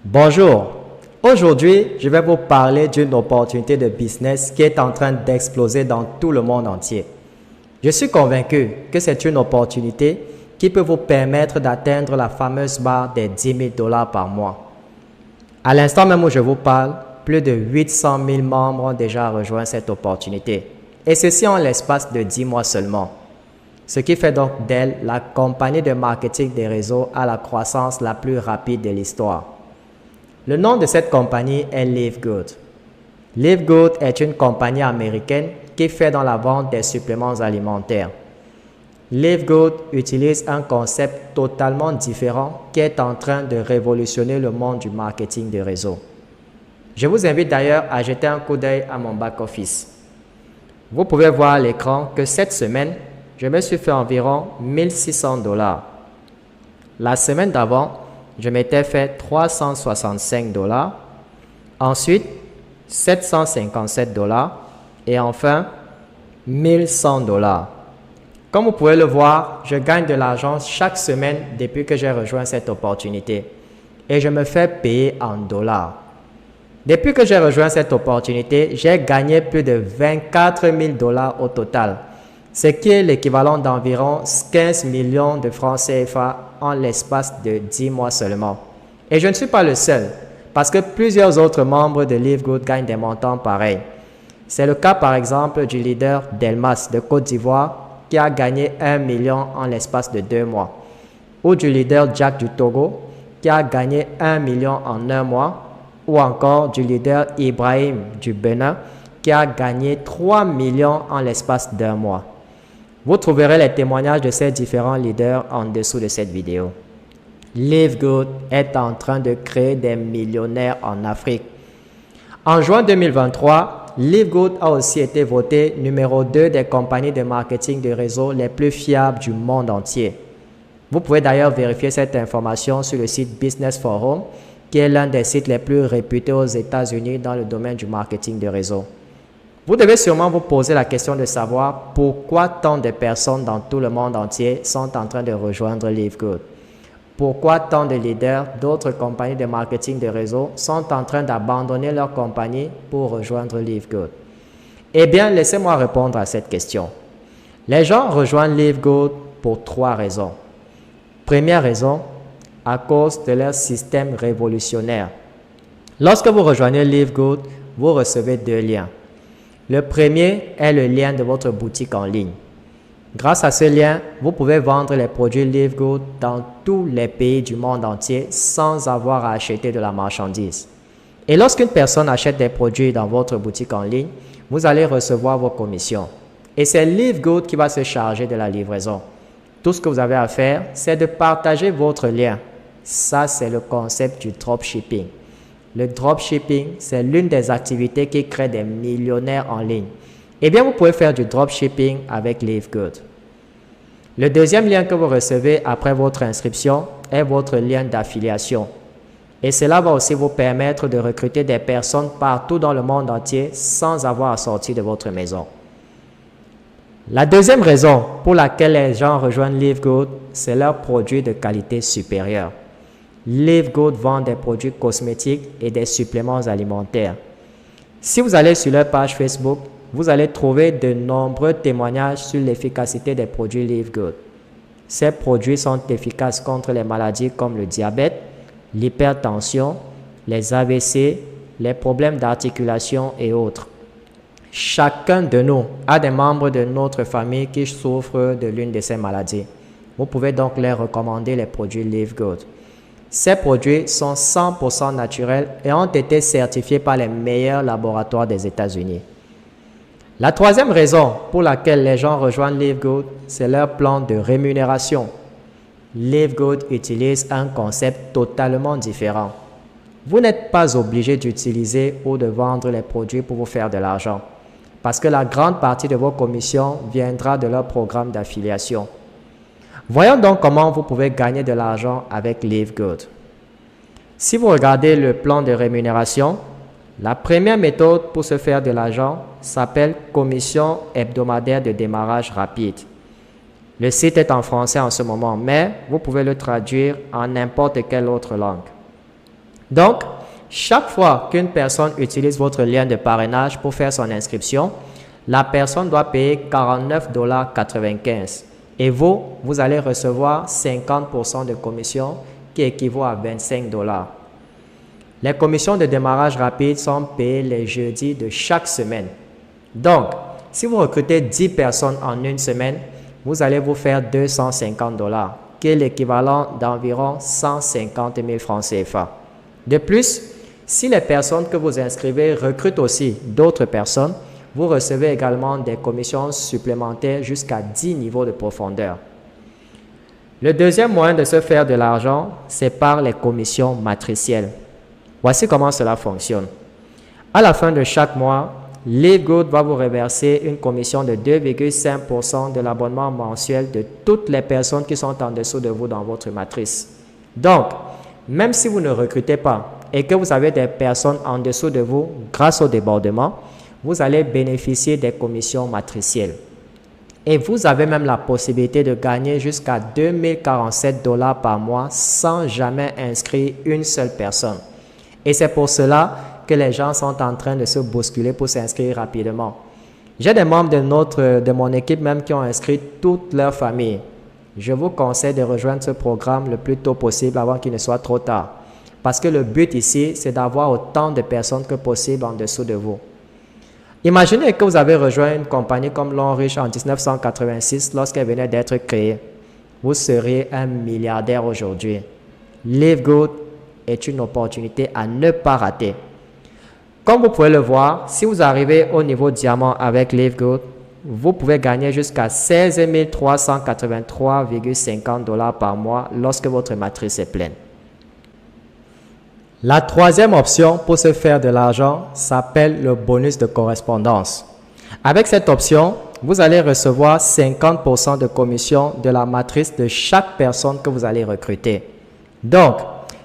Bonjour, aujourd'hui je vais vous parler d'une opportunité de business qui est en train d'exploser dans tout le monde entier. Je suis convaincu que c'est une opportunité qui peut vous permettre d'atteindre la fameuse barre des 10 000 $ par mois. À l'instant même où je vous parle, plus de 800 000 membres ont déjà rejoint cette opportunité, et ceci en l'espace de 10 mois seulement. Ce qui fait donc d'elle la compagnie de marketing des réseaux à la croissance la plus rapide de l'histoire. Le nom de cette compagnie est Live Good. Live Good est une compagnie américaine qui fait dans la vente des suppléments alimentaires. Live Good utilise un concept totalement différent qui est en train de révolutionner le monde du marketing de réseau. Je vous invite d'ailleurs à jeter un coup d'œil à mon back-office. Vous pouvez voir à l'écran que cette semaine, je me suis fait environ 1600 $. La semaine d'avant, je m'étais fait 365 $. Ensuite, 757 $ et enfin 1100 $. Comme vous pouvez le voir, je gagne de l'argent chaque semaine depuis que j'ai rejoint cette opportunité et je me fais payer en dollars. Depuis que j'ai rejoint cette opportunité, j'ai gagné plus de 24 000 $ au total, ce qui est l'équivalent d'environ 15 millions de francs CFA en l'espace de 10 mois seulement. Et je ne suis pas le seul, parce que plusieurs autres membres de Live Good gagnent des montants pareils. C'est le cas par exemple du leader Delmas de Côte d'Ivoire qui a gagné 1 million en l'espace de 2 mois, ou du leader Jack du Togo qui a gagné 1 million en 1 mois, ou encore du leader Ibrahim du Bénin qui a gagné 3 millions en l'espace d'1 mois. Vous trouverez les témoignages de ces différents leaders en dessous de cette vidéo. Live Good est en train de créer des millionnaires en Afrique. En juin 2023, Live Good a aussi été voté numéro 2 des compagnies de marketing de réseau les plus fiables du monde entier. Vous pouvez d'ailleurs vérifier cette information sur le site Business Forum, qui est l'un des sites les plus réputés aux États-Unis dans le domaine du marketing de réseau. Vous devez sûrement vous poser la question de savoir pourquoi tant de personnes dans tout le monde entier sont en train de rejoindre Live Good. Pourquoi tant de leaders d'autres compagnies de marketing de réseau sont en train d'abandonner leur compagnie pour rejoindre Live Good? Eh bien, laissez-moi répondre à cette question. Les gens rejoignent Live Good pour 3 raisons. Première raison, à cause de leur système révolutionnaire. Lorsque vous rejoignez Live Good, vous recevez 2 liens. Le premier est le lien de votre boutique en ligne. Grâce à ce lien, vous pouvez vendre les produits Live Good dans tous les pays du monde entier sans avoir à acheter de la marchandise. Et lorsqu'une personne achète des produits dans votre boutique en ligne, vous allez recevoir vos commissions. Et c'est Live Good qui va se charger de la livraison. Tout ce que vous avez à faire, c'est de partager votre lien. Ça, c'est le concept du dropshipping. Le dropshipping, c'est l'une des activités qui crée des millionnaires en ligne. Eh bien, vous pouvez faire du dropshipping avec Live Good. Le deuxième lien que vous recevez après votre inscription est votre lien d'affiliation. Et cela va aussi vous permettre de recruter des personnes partout dans le monde entier sans avoir à sortir de votre maison. La deuxième raison pour laquelle les gens rejoignent Live Good, c'est leurs produits de qualité supérieure. Live Good vend des produits cosmétiques et des suppléments alimentaires. Si vous allez sur leur page Facebook, vous allez trouver de nombreux témoignages sur l'efficacité des produits Live Good. Ces produits sont efficaces contre les maladies comme le diabète, l'hypertension, les AVC, les problèmes d'articulation et autres. Chacun de nous a des membres de notre famille qui souffrent de l'une de ces maladies. Vous pouvez donc leur recommander les produits Live Good. Ces produits sont 100% naturels et ont été certifiés par les meilleurs laboratoires des États-Unis. La troisième raison pour laquelle les gens rejoignent Live Good, c'est leur plan de rémunération. Live Good utilise un concept totalement différent. Vous n'êtes pas obligé d'utiliser ou de vendre les produits pour vous faire de l'argent, parce que la grande partie de vos commissions viendra de leur programme d'affiliation. Voyons donc comment vous pouvez gagner de l'argent avec Live Good. Si vous regardez le plan de rémunération, la première méthode pour se faire de l'argent s'appelle commission hebdomadaire de démarrage rapide. Le site est en français en ce moment, mais vous pouvez le traduire en n'importe quelle autre langue. Donc, chaque fois qu'une personne utilise votre lien de parrainage pour faire son inscription, la personne doit payer 49,95 $. Et vous allez recevoir 50% de commission qui équivaut à 25 $. Les commissions de démarrage rapide sont payées les jeudis de chaque semaine. Donc, si vous recrutez 10 personnes en une semaine, vous allez vous faire 250 $, qui est l'équivalent d'environ 150 000 francs CFA. De plus, si les personnes que vous inscrivez recrutent aussi d'autres personnes, vous recevez également des commissions supplémentaires jusqu'à 10 niveaux de profondeur. Le deuxième moyen de se faire de l'argent, c'est par les commissions matricielles. Voici comment cela fonctionne. À la fin de chaque mois, LiveGood va vous reverser une commission de 2,5% de l'abonnement mensuel de toutes les personnes qui sont en dessous de vous dans votre matrice. Donc, même si vous ne recrutez pas et que vous avez des personnes en dessous de vous grâce au débordement, vous allez bénéficier des commissions matricielles. Et vous avez même la possibilité de gagner jusqu'à 2047 $ par mois sans jamais inscrire une seule personne. Et c'est pour cela que les gens sont en train de se bousculer pour s'inscrire rapidement. J'ai des membres de mon équipe même qui ont inscrit toute leur famille. Je vous conseille de rejoindre ce programme le plus tôt possible avant qu'il ne soit trop tard. Parce que le but ici, c'est d'avoir autant de personnes que possible en dessous de vous. Imaginez que vous avez rejoint une compagnie comme Longrich en 1986 lorsqu'elle venait d'être créée. Vous seriez un milliardaire aujourd'hui. LiveGood est une opportunité à ne pas rater. Comme vous pouvez le voir, si vous arrivez au niveau diamant avec LiveGood, vous pouvez gagner jusqu'à 16 383,50 $ par mois lorsque votre matrice est pleine. La troisième option pour se faire de l'argent s'appelle le bonus de correspondance. Avec cette option, vous allez recevoir 50% de commission de la matrice de chaque personne que vous allez recruter. Donc,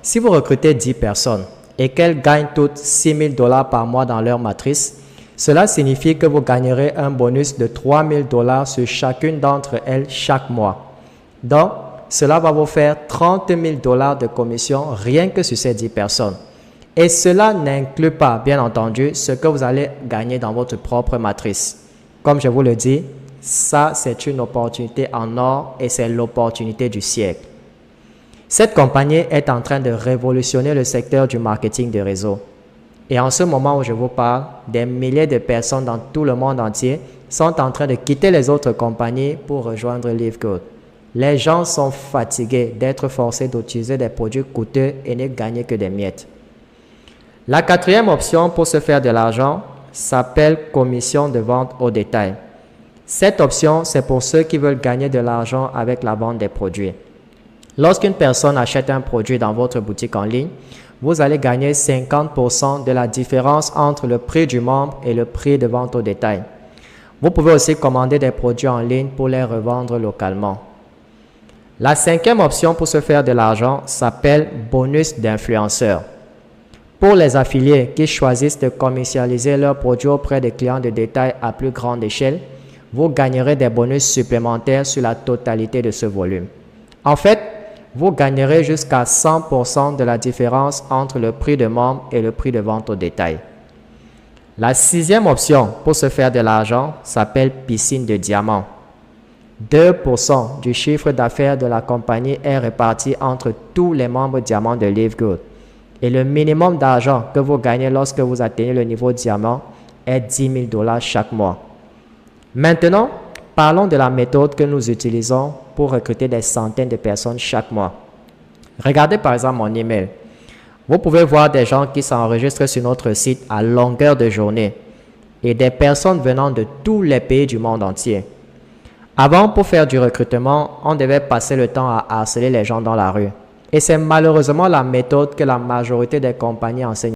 si vous recrutez 10 personnes et qu'elles gagnent toutes 6 000 $ par mois dans leur matrice, cela signifie que vous gagnerez un bonus de 3 000 $ sur chacune d'entre elles chaque mois. Donc, cela va vous faire 30 000 $ de commission rien que sur ces 10 personnes. Et cela n'inclut pas, bien entendu, ce que vous allez gagner dans votre propre matrice. Comme je vous le dis, ça c'est une opportunité en or et c'est l'opportunité du siècle. Cette compagnie est en train de révolutionner le secteur du marketing de réseau. Et en ce moment où je vous parle, des milliers de personnes dans tout le monde entier sont en train de quitter les autres compagnies pour rejoindre LiveGood. Les gens sont fatigués d'être forcés d'utiliser des produits coûteux et ne gagner que des miettes. La quatrième option pour se faire de l'argent s'appelle commission de vente au détail. Cette option, c'est pour ceux qui veulent gagner de l'argent avec la vente des produits. Lorsqu'une personne achète un produit dans votre boutique en ligne, vous allez gagner 50% de la différence entre le prix du membre et le prix de vente au détail. Vous pouvez aussi commander des produits en ligne pour les revendre localement. La cinquième option pour se faire de l'argent s'appelle bonus d'influenceur. Pour les affiliés qui choisissent de commercialiser leurs produits auprès des clients de détail à plus grande échelle, vous gagnerez des bonus supplémentaires sur la totalité de ce volume. En fait, vous gagnerez jusqu'à 100% de la différence entre le prix de membre et le prix de vente au détail. La sixième option pour se faire de l'argent s'appelle piscine de diamants. 2% du chiffre d'affaires de la compagnie est réparti entre tous les membres diamants de LiveGood. Et le minimum d'argent que vous gagnez lorsque vous atteignez le niveau diamant est 10 000 $ chaque mois. Maintenant, parlons de la méthode que nous utilisons pour recruter des centaines de personnes chaque mois. Regardez par exemple mon email. Vous pouvez voir des gens qui s'enregistrent sur notre site à longueur de journée et des personnes venant de tous les pays du monde entier. Avant, pour faire du recrutement, on devait passer le temps à harceler les gens dans la rue. Et c'est malheureusement la méthode que la majorité des compagnies enseignent.